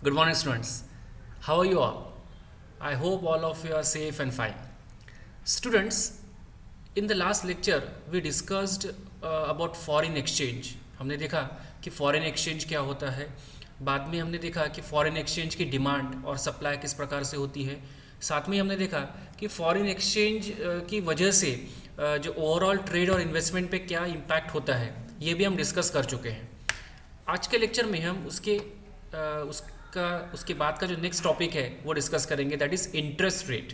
Good morning, students. How are you all? I hope all of you are safe and fine. Students, in the last lecture, we discussed about foreign exchange. हमने देखा कि foreign exchange क्या होता है. बाद में हमने देखा कि foreign exchange की डिमांड और सप्लाई किस प्रकार से होती है. साथ में हमने देखा कि foreign exchange की वजह से जो ओवरऑल ट्रेड और इन्वेस्टमेंट पे क्या इम्पैक्ट होता है, ये भी हम डिस्कस कर चुके हैं. आज के लेक्चर में हम उसके बाद का जो नेक्स्ट टॉपिक है वो डिस्कस करेंगे, that is interest rate.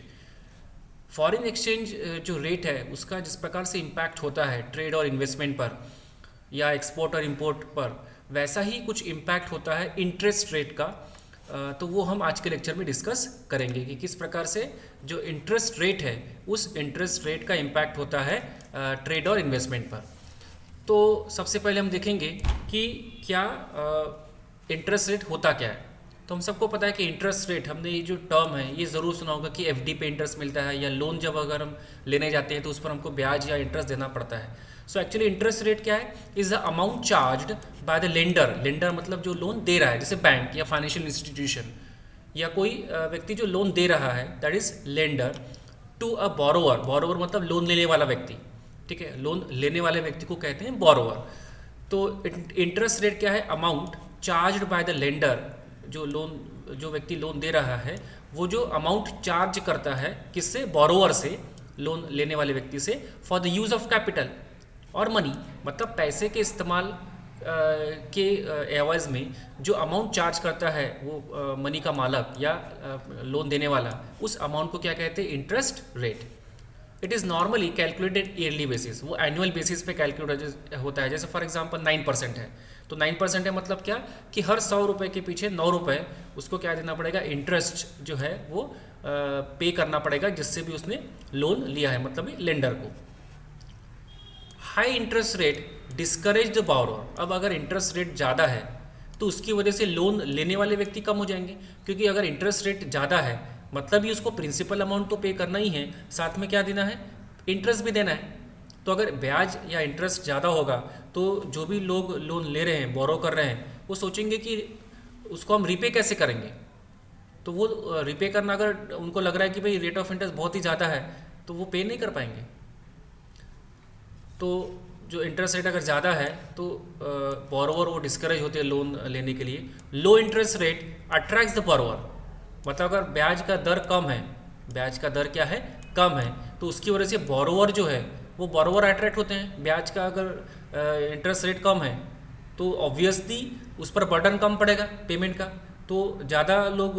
Foreign exchange जो रेट है उसका जिस प्रकार से इम्पैक्ट होता है ट्रेड और इन्वेस्टमेंट पर या एक्सपोर्ट और इंपोर्ट पर, वैसा ही कुछ इम्पैक्ट होता है इंटरेस्ट रेट का. तो वो हम आज के लेक्चर में डिस्कस करेंगे कि किस प्रकार से जो इंटरेस्ट रेट है उस इंटरेस्ट रेट का इम्पैक्ट होता है ट्रेड और इन्वेस्टमेंट पर. तो सबसे पहले हम देखेंगे कि क्या इंटरेस्ट रेट होता क्या है. तो हम सबको पता है कि इंटरेस्ट रेट, हमने ये जो टर्म है ये ज़रूर सुना होगा कि एफडी पे इंटरेस्ट मिलता है, या लोन जब अगर हम लेने जाते हैं तो उस पर हमको ब्याज या इंटरेस्ट देना पड़ता है. सो एक्चुअली इंटरेस्ट रेट क्या है? Is the amount charged by the lender. Lender मतलब जो लोन दे रहा है, जैसे बैंक या फाइनेंशियल इंस्टीट्यूशन या कोई व्यक्ति जो लोन दे रहा है, that is lender, to a borrower. Borrower मतलब लोन लेने वाला व्यक्ति. ठीक है, लोन लेने वाले व्यक्ति को कहते हैं बोरोवर. तो इंटरेस्ट रेट क्या है? Amount charged by the lender. जो व्यक्ति लोन दे रहा है वो जो अमाउंट चार्ज करता है किससे? बोरोवर से, लोन लेने वाले व्यक्ति से, for the use of capital और मनी. मतलब पैसे के इस्तेमाल के एवज में जो अमाउंट चार्ज करता है वो मनी का मालक या लोन देने वाला, उस अमाउंट को क्या कहते हैं? Interest rate. It is normally calculated yearly basis. वो एनुअल बेसिस पे कैलकुलेट होता है. जैसे फॉर एग्जांपल 9% है, तो 9% है मतलब क्या कि हर 100 रुपये के पीछे 9 रुपये उसको क्या देना पड़ेगा? इंटरेस्ट जो है वो पे करना पड़ेगा, जिससे भी उसने लोन लिया है, मतलब लेंडर को. High interest rate discourage the borrower. अब अगर इंटरेस्ट रेट ज़्यादा है तो उसकी वजह से लोन लेने वाले व्यक्ति कम हो जाएंगे, क्योंकि अगर इंटरेस्ट रेट ज़्यादा है मतलब ही उसको प्रिंसिपल अमाउंट तो पे करना ही है, साथ में क्या देना है? इंटरेस्ट भी देना है. तो अगर ब्याज या इंटरेस्ट ज़्यादा होगा तो जो भी लोग लोन ले रहे हैं, बोरो कर रहे हैं, वो सोचेंगे कि उसको हम रीपे कैसे करेंगे. तो वो रीपे करना, अगर उनको लग रहा है कि भाई रेट ऑफ इंटरेस्ट बहुत ही ज़्यादा है, तो वो पे नहीं कर पाएंगे. तो जो इंटरेस्ट रेट अगर ज़्यादा है तो बोरोवर वो डिस्करेज होते हैं लोन लेने के लिए. लो interest rate attracts the borrower. मतलब अगर ब्याज का दर कम है, ब्याज का दर क्या है? कम है, तो उसकी वजह से बोरोवर जो है वो बोरोवर अट्रैक्ट होते हैं. ब्याज का अगर इंटरेस्ट रेट कम है तो ऑब्वियसली उस पर बर्डन कम पड़ेगा पेमेंट का, तो ज़्यादा लोग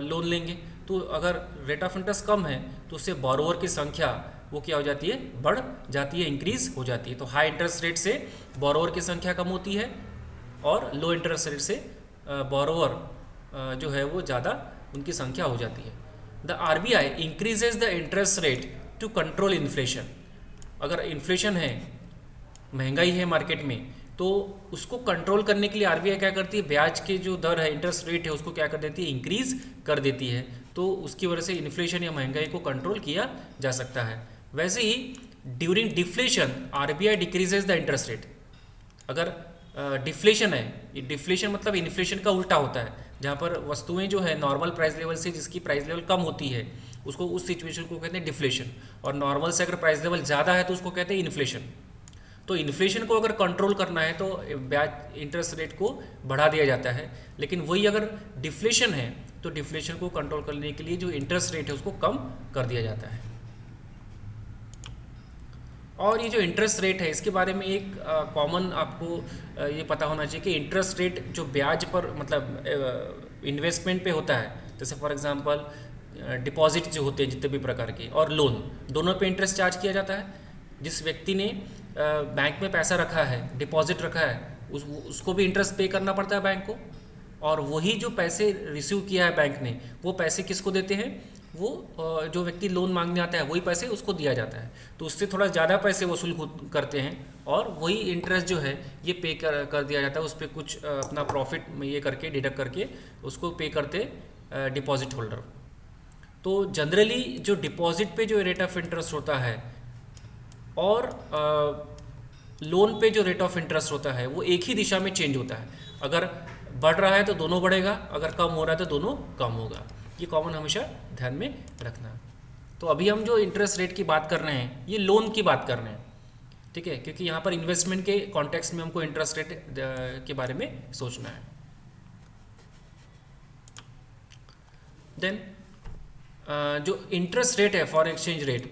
लोन लेंगे. तो अगर रेट ऑफ इंटरेस्ट कम है तो उससे बोरोवर की संख्या वो क्या हो जाती है? बढ़ जाती है, इंक्रीज हो जाती है. तो हाई इंटरेस्ट रेट से बोरोवर की संख्या कम होती है और लो इंटरेस्ट रेट से बोरोवर जो है वो ज़्यादा उनकी संख्या हो जाती है. The RBI increases the interest rate to control inflation. अगर इन्फ्लेशन है, महंगाई है मार्केट में, तो उसको कंट्रोल करने के लिए आरबीआई क्या करती है? ब्याज के जो दर है, इंटरेस्ट रेट है, उसको क्या कर देती है? इंक्रीज कर देती है. तो उसकी वजह से इन्फ्लेशन या महंगाई को कंट्रोल किया जा सकता है. वैसे ही during deflation RBI decreases the interest rate. अगर डिफ्लेशन है, डिफ्लेशन मतलब इन्फ्लेशन का उल्टा होता है, जहाँ पर वस्तुएं जो है नॉर्मल प्राइस लेवल से जिसकी प्राइस लेवल कम होती है उसको, उस सिचुएशन को कहते हैं डिफ्लेशन. और नॉर्मल से अगर प्राइस लेवल ज़्यादा है तो उसको कहते हैं इन्फ्लेशन. तो इन्फ्लेशन को अगर कंट्रोल करना है तो ब्याज इंटरेस्ट रेट को बढ़ा दिया जाता है. लेकिन वही अगर डिफ्लेशन है तो डिफ्लेशन को कंट्रोल करने के लिए जो इंटरेस्ट रेट है उसको कम कर दिया जाता है. और ये जो इंटरेस्ट रेट है इसके बारे में एक कॉमन आपको ये पता होना चाहिए कि इंटरेस्ट रेट जो ब्याज पर मतलब इन्वेस्टमेंट पे होता है, जैसे फॉर एग्जांपल डिपॉजिट जो होते हैं जितने भी प्रकार के, और लोन, दोनों पे इंटरेस्ट चार्ज किया जाता है. जिस व्यक्ति ने बैंक में पैसा रखा है, डिपॉजिट रखा है, उसको भी इंटरेस्ट पे करना पड़ता है बैंक को. और वही जो पैसे रिसीव किया है बैंक ने, वो पैसे किसको देते हैं? वो जो व्यक्ति लोन मांगने आता है वही पैसे उसको दिया जाता है. तो उससे थोड़ा ज़्यादा पैसे वसूल करते हैं और वही इंटरेस्ट जो है ये पे कर दिया जाता है. उस पर कुछ अपना प्रॉफिट ये करके डिडक्ट करके उसको पे करते डिपॉजिट होल्डर. तो जनरली जो डिपॉजिट पे जो रेट ऑफ इंटरेस्ट होता है और लोन पे जो रेट ऑफ इंटरेस्ट होता है वो एक ही दिशा में चेंज होता है. अगर बढ़ रहा है तो दोनों बढ़ेगा, अगर कम हो रहा है तो दोनों कम होगा। ये कॉमन हमेशा ध्यान में रखना। तो अभी हम जो इंटरेस्ट रेट की बात कर रहे हैं ये लोन की बात कर रहे हैं, ठीक है, क्योंकि यहाँ पर इन्वेस्टमेंट के कॉन्टेक्स्ट में हमको इंटरेस्ट रेट के बारे में सोचना है। देन जो इंटरेस्ट रेट है फॉरेन एक्सचेंज रेट,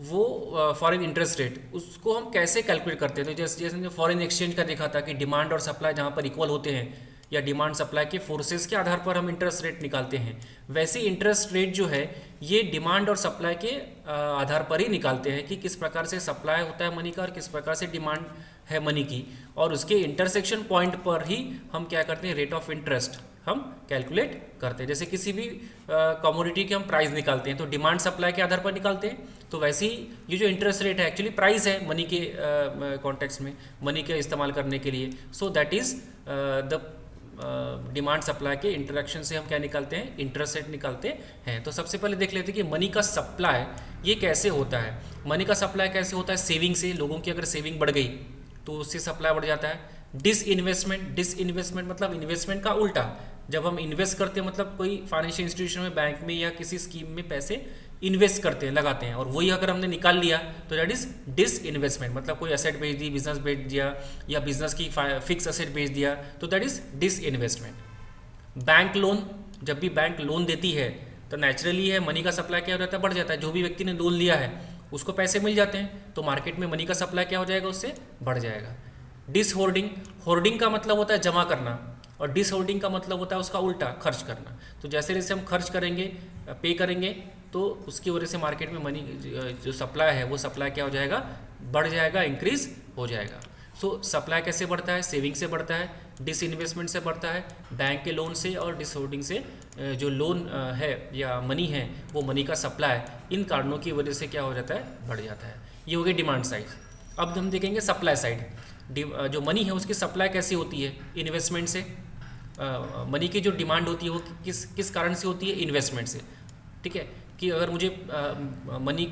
वो फॉरेन इंटरेस्ट रेट, उसको हम कैसे कैलकुलेट करते हैं? तो जैसे जैसे हमने फॉरेन एक्सचेंज का देखा था कि डिमांड और सप्लाई जहाँ पर इक्वल होते हैं या डिमांड सप्लाई के फोर्सेस के आधार पर हम इंटरेस्ट रेट निकालते हैं, वैसे इंटरेस्ट रेट जो है ये डिमांड और सप्लाई के आधार पर ही निकालते हैं कि किस प्रकार से सप्लाई होता है मनी का और किस प्रकार से डिमांड है मनी की, और उसके इंटरसेक्शन पॉइंट पर ही हम क्या करते हैं, रेट ऑफ इंटरेस्ट हम कैलकुलेट करते हैं। जैसे किसी भी कमोडिटी के हम प्राइस निकालते हैं तो डिमांड सप्लाई के आधार पर निकालते हैं, तो वैसे ही ये जो इंटरेस्ट रेट है एक्चुअली प्राइस है मनी के कॉन्टेक्स्ट में, मनी के इस्तेमाल करने के लिए। So that is the demand supply के इंटरेक्शन से हम क्या निकालते हैं, इंटरेस्ट रेट निकालते हैं। तो सबसे पहले देख लेते हैं कि मनी का सप्लाई ये कैसे होता है। मनी का सप्लाई कैसे होता है? सेविंग से। लोगों की अगर सेविंग बढ़ गई तो उससे सप्लाई बढ़ जाता है। डिसइन्वेस्टमेंट मतलब इन्वेस्टमेंट का उल्टा, जब हम इन्वेस्ट करते हैं मतलब कोई फाइनेंशियल इंस्टीट्यूशन में, बैंक में या किसी स्कीम में पैसे इन्वेस्ट करते हैं, लगाते हैं, और वही अगर हमने निकाल लिया तो दैट इज डिसइन्वेस्टमेंट। मतलब कोई एसेट बेच दी, बिजनेस बेच दिया या बिजनेस की फिक्स एसेट बेच दिया, तो that is disinvestment. Bank loan, जब भी बैंक लोन देती है तो नेचुरली है मनी का सप्लाई क्या हो जाता है, बढ़ जाता है। जो भी व्यक्ति ने लोन लिया है उसको पैसे मिल जाते हैं, तो मार्केट में मनी का सप्लाई क्या हो जाएगा, उससे बढ़ जाएगा। डिसहोल्डिंग, होल्डिंग का मतलब होता है जमा करना, और डिसहोल्डिंग का मतलब होता है उसका उल्टा, खर्च करना। तो जैसे जैसे हम खर्च करेंगे, पे करेंगे, तो उसकी वजह से मार्केट में मनी जो सप्लाई है वो सप्लाई क्या हो जाएगा, बढ़ जाएगा, इंक्रीज हो जाएगा। सो सप्लाई कैसे बढ़ता है? सेविंग से बढ़ता है, डिसइन्वेस्टमेंट से बढ़ता है, बैंक के लोन से और डिसहोल्डिंग से। जो लोन है या मनी है वो मनी का सप्लाई इन कारणों की वजह से क्या हो जाता है, बढ़ जाता है। ये हो गई डिमांड साइड। अब हम देखेंगे सप्लाई साइड। जो मनी है उसकी सप्लाई कैसी होती है? इन्वेस्टमेंट से। मनी की जो डिमांड होती है वो किस कारण से होती है? इन्वेस्टमेंट से। ठीक है, कि अगर मुझे मनी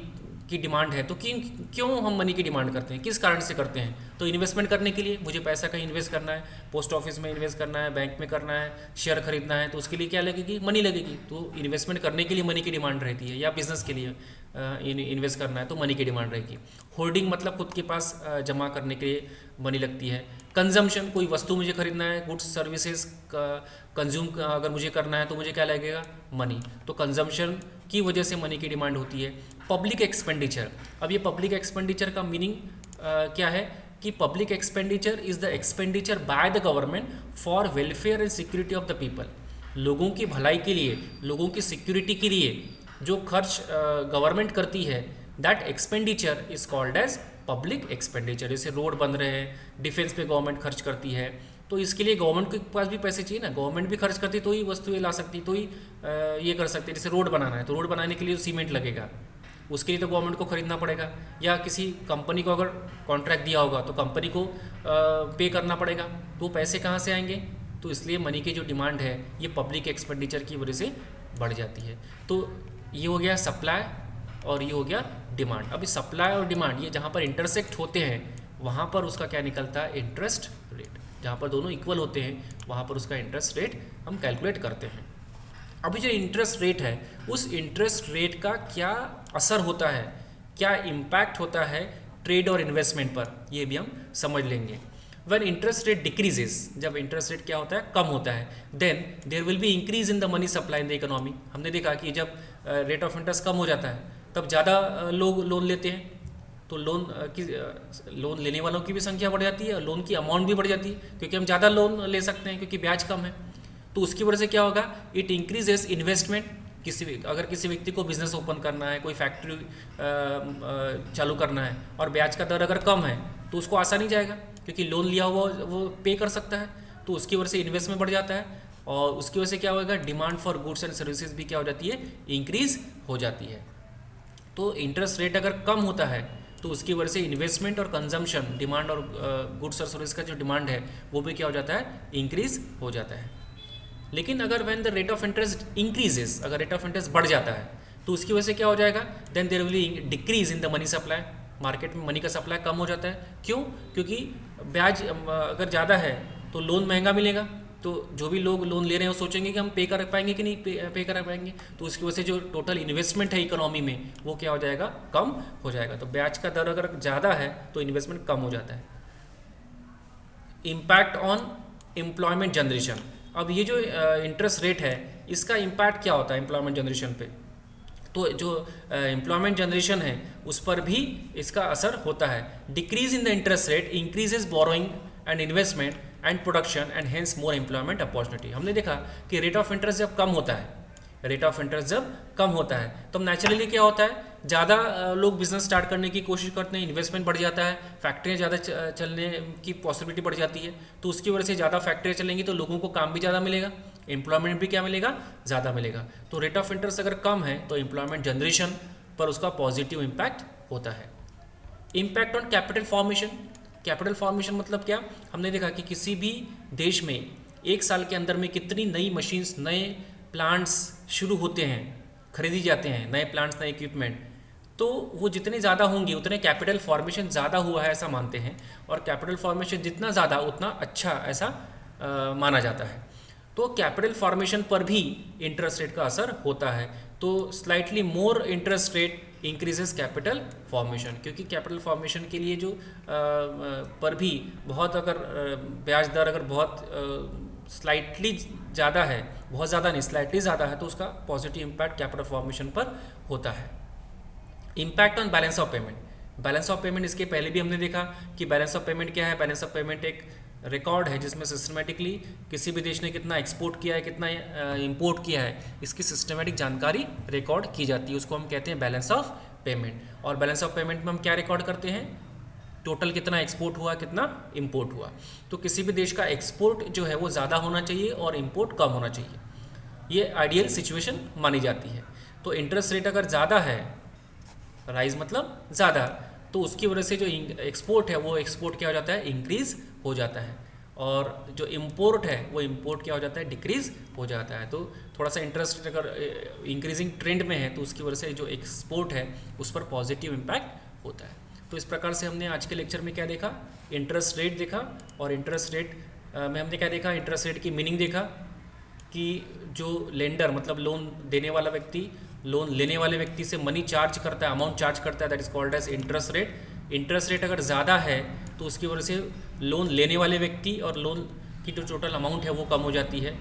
की डिमांड है तो क्यों हम मनी की डिमांड करते हैं, किस कारण से करते हैं? तो इन्वेस्टमेंट करने के लिए, मुझे पैसा कहीं इन्वेस्ट करना है, पोस्ट ऑफिस में इन्वेस्ट करना है, बैंक में करना है, शेयर खरीदना है, तो उसके लिए क्या लगेगी, मनी लगेगी। तो इन्वेस्टमेंट करने के लिए मनी की डिमांड रहती है, या बिजनेस के लिए इन्वेस्ट करना है तो मनी की डिमांड रहेगी। होल्डिंग मतलब खुद के पास जमा करने के लिए मनी लगती है। कंजम्पशन, कोई वस्तु मुझे खरीदना है, गुड्स सर्विसेज कंज्यूम अगर मुझे करना है तो मुझे क्या लगेगा, मनी। तो कंजम्पशन की वजह से मनी की डिमांड होती है। पब्लिक एक्सपेंडिचर, अब ये पब्लिक एक्सपेंडिचर का मीनिंग क्या है कि public expenditure is the expenditure by the government for welfare and security of the people. लोगों की भलाई के लिए, लोगों की सिक्योरिटी के लिए जो खर्च गवर्नमेंट करती है, that expenditure is called as public expenditure. जैसे रोड बन रहे हैं, डिफेंस पे गवर्नमेंट खर्च करती है, तो इसके लिए गवर्नमेंट के पास भी पैसे चाहिए ना। गवर्नमेंट भी खर्च करती तो ही वस्तुएं ला सकती, तो ही ये कर सकती है। जैसे रोड बनाना है तो रोड बनाने के लिए सीमेंट लगेगा, उसके लिए तो गवर्नमेंट को खरीदना पड़ेगा, या किसी कंपनी को अगर कॉन्ट्रैक्ट दिया होगा तो कंपनी को पे करना पड़ेगा। तो पैसे कहाँ से आएंगे? तो इसलिए मनी की जो डिमांड है ये पब्लिक एक्सपेंडिचर की वजह से बढ़ जाती है। तो ये हो गया सप्लाई और ये हो गया डिमांड। अभी सप्लाई और डिमांड ये जहाँ पर इंटरसेक्ट होते हैं वहाँ पर उसका क्या निकलता है, इंटरेस्ट रेट। जहाँ पर दोनों इक्वल होते हैं वहाँ पर उसका इंटरेस्ट रेट हम कैलकुलेट करते हैं। अभी जो इंटरेस्ट रेट है उस इंटरेस्ट रेट का क्या असर होता है, क्या इम्पैक्ट होता है ट्रेड और इन्वेस्टमेंट पर, ये भी हम समझ लेंगे। व्हेन इंटरेस्ट रेट डिक्रीजेस, जब इंटरेस्ट रेट क्या होता है, कम होता है, then there will be increase in the money supply in the economy. हमने देखा कि जब रेट ऑफ इंटरेस्ट कम हो जाता है तब ज़्यादा लोग लोन लेते हैं, तो लोन लेने वालों की भी संख्या बढ़ जाती है और लोन की अमाउंट भी बढ़ जाती है, क्योंकि हम ज़्यादा लोन ले सकते हैं क्योंकि ब्याज कम है। तो उसकी वजह से क्या होगा, इट इंक्रीजेस इन्वेस्टमेंट। अगर किसी व्यक्ति को बिजनेस ओपन करना है, कोई फैक्ट्री चालू करना है और ब्याज का दर अगर कम है तो उसको आसानी जाएगा, क्योंकि लोन लिया हुआ वो पे कर सकता है, तो उसकी वजह से इन्वेस्टमेंट बढ़ जाता है और उसकी वजह से क्या होगा, demand for goods and services भी क्या हो जाती है, इंक्रीज हो जाती है। तो इंटरेस्ट रेट अगर कम होता है तो उसकी वजह से इन्वेस्टमेंट और कंजम्पशन, डिमांड और गुड्स और सर्विस का जो डिमांड है वो भी क्या हो जाता है, इंक्रीज हो जाता है। लेकिन अगर when the rate of interest increases, अगर रेट ऑफ इंटरेस्ट बढ़ जाता है तो उसकी वजह से क्या हो जाएगा, then there will be decrease in the money supply. Market में मनी का सप्लाई कम हो जाता है। क्यों? क्योंकि ब्याज अगर ज़्यादा है तो लोन महंगा मिलेगा, तो तो जो भी लोग लोन ले रहे हैं वो सोचेंगे कि हम पे कर पाएंगे कि नहीं पे कर पाएंगे, तो उसकी वजह से जो टोटल इन्वेस्टमेंट है इकोनॉमी में वो क्या हो जाएगा, कम हो जाएगा। तो ब्याज का दर अगर ज़्यादा है तो इन्वेस्टमेंट कम हो जाता है। इम्पैक्ट ऑन एम्प्लॉयमेंट जनरेशन, अब ये जो इंटरेस्ट रेट है इसका इम्पैक्ट क्या होता है एम्प्लॉयमेंट जनरेशन पे, तो जो एम्प्लॉयमेंट जनरेशन है उस पर भी इसका असर होता है। Decrease in the interest rate increases borrowing and investment and production and hence more employment opportunity. हमने देखा कि रेट ऑफ इंटरेस्ट जब कम होता है, रेट ऑफ इंटरेस्ट जब कम होता है तो नेचुरली क्या होता है, ज़्यादा लोग बिजनेस स्टार्ट करने की कोशिश करते हैं, इन्वेस्टमेंट बढ़ जाता है, फैक्ट्रियाँ ज़्यादा चलने की पॉसिबिलिटी बढ़ जाती है, तो उसकी वजह से ज़्यादा फैक्ट्रियाँ चलेंगी तो लोगों को काम भी ज़्यादा मिलेगा, एम्प्लॉयमेंट भी क्या मिलेगा, ज़्यादा मिलेगा। तो रेट ऑफ इंटरेस्ट अगर कम है तो एम्प्लॉयमेंट जनरेशन पर उसका पॉजिटिव इम्पैक्ट होता है। Impact on capital formation, capital formation मतलब क्या, हमने देखा कि किसी भी देश में एक साल के अंदर में कितनी नई मशीन्स, नए प्लांट्स शुरू होते हैं, खरीदी जाते हैं, नए प्लांट्स, नए इक्विपमेंट, तो वो जितने ज़्यादा होंगे उतने कैपिटल फॉर्मेशन ज़्यादा हुआ है ऐसा मानते हैं, और कैपिटल फॉर्मेशन जितना ज़्यादा उतना अच्छा ऐसा माना जाता है। तो कैपिटल फॉर्मेशन पर भी इंटरेस्ट रेट का असर होता है। तो slightly more interest rate increases capital formation, क्योंकि कैपिटल फॉर्मेशन के लिए जो पर भी बहुत अगर ब्याज दर अगर बहुत स्लाइटली ज़्यादा है, बहुत ज़्यादा नहीं स्लाइटली ज़्यादा है, तो उसका पॉजिटिव इम्पैक्ट कैपिटल फॉर्मेशन पर होता है। Impact on balance of payment, balance of payment इसके पहले भी हमने देखा कि बैलेंस ऑफ पेमेंट क्या है। बैलेंस ऑफ पेमेंट एक रिकॉर्ड है जिसमें सिस्टमेटिकली किसी भी देश ने कितना एक्सपोर्ट किया है, कितना इंपोर्ट किया है, इसकी सिस्टमेटिक जानकारी रिकॉर्ड की जाती है, उसको हम कहते हैं बैलेंस ऑफ पेमेंट। और बैलेंस ऑफ पेमेंट में हम क्या रिकॉर्ड करते हैं, टोटल कितना एक्सपोर्ट हुआ, कितना इंपोर्ट हुआ। तो किसी भी देश का एक्सपोर्ट जो है वो ज़्यादा होना चाहिए और इंपोर्ट कम होना चाहिए, ये आइडियल सिचुएशन मानी जाती है। तो इंटरेस्ट रेट अगर ज़्यादा है, राइज मतलब ज़्यादा, तो उसकी वजह से जो एक्सपोर्ट है वो एक्सपोर्ट क्या हो जाता है, इंक्रीज़ हो जाता है, और जो इम्पोर्ट है वो इम्पोर्ट क्या हो जाता है, डिक्रीज़ हो जाता है। तो थोड़ा सा इंटरेस्ट अगर इंक्रीजिंग ट्रेंड में है तो उसकी वजह से जो एक्सपोर्ट है उस पर पॉजिटिव इम्पैक्ट होता है। तो इस प्रकार से हमने आज के लेक्चर में क्या देखा, इंटरेस्ट रेट देखा, और इंटरेस्ट रेट में हमने क्या देखा, इंटरेस्ट रेट की मीनिंग देखा कि जो लेंडर मतलब लोन देने वाला व्यक्ति लोन लेने वाले व्यक्ति से मनी चार्ज करता है, अमाउंट चार्ज करता है, that is called as interest rate. Interest rate अगर ज़्यादा है तो उसकी वजह से लोन लेने वाले व्यक्ति और लोन की जो टोटल अमाउंट है वो कम हो जाती है,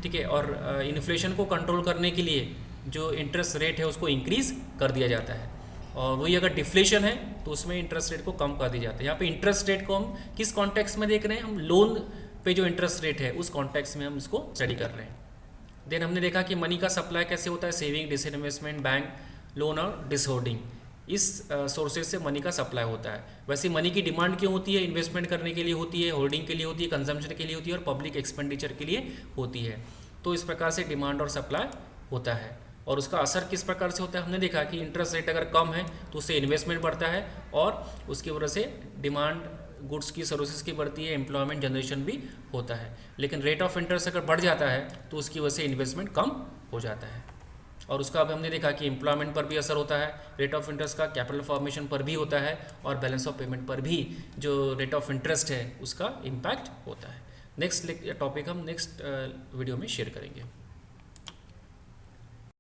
ठीक है। और इन्फ्लेशन को कंट्रोल करने के लिए जो इंटरेस्ट रेट है उसको इंक्रीज़ कर दिया जाता है, और वही अगर डिफ्लेशन है तो उसमें इंटरेस्ट रेट को कम कर दिया जाता है। यहाँ पे इंटरेस्ट रेट को हम किस कॉन्टेक्स्ट में देख रहे हैं, हम लोन पे जो इंटरेस्ट रेट है उस कॉन्टेक्स्ट में हम इसको स्टडी कर रहे हैं। देन हमने देखा कि मनी का सप्लाई कैसे होता है, सेविंग, डिसइन्वेस्टमेंट, बैंक लोन और डिसहोल्डिंग, इस सोर्सेज से मनी का सप्लाई होता है। वैसे मनी की डिमांड क्यों होती है, इन्वेस्टमेंट करने के लिए होती है, होल्डिंग के लिए होती है, कंजम्पशन के लिए होती है, और पब्लिक एक्सपेंडिचर के लिए होती है। तो इस प्रकार से डिमांड और सप्लाई होता है, और उसका असर किस प्रकार से होता है, हमने देखा कि इंटरेस्ट रेट अगर कम है तो उससे इन्वेस्टमेंट बढ़ता है, और उसकी वजह से डिमांड गुड्स की, सर्विसेज की बढ़ती है, एम्प्लॉयमेंट जनरेशन भी होता है। लेकिन रेट ऑफ इंटरेस्ट अगर बढ़ जाता है तो उसकी वजह से इन्वेस्टमेंट कम हो जाता है, और उसका अब हमने देखा कि एम्प्लॉयमेंट पर भी असर होता है, रेट ऑफ इंटरेस्ट का कैपिटल फॉर्मेशन पर भी होता है, और बैलेंस ऑफ पेमेंट पर भी जो रेट ऑफ इंटरेस्ट है उसका इम्पैक्ट होता है। नेक्स्ट टॉपिक हम नेक्स्ट वीडियो में शेयर करेंगे।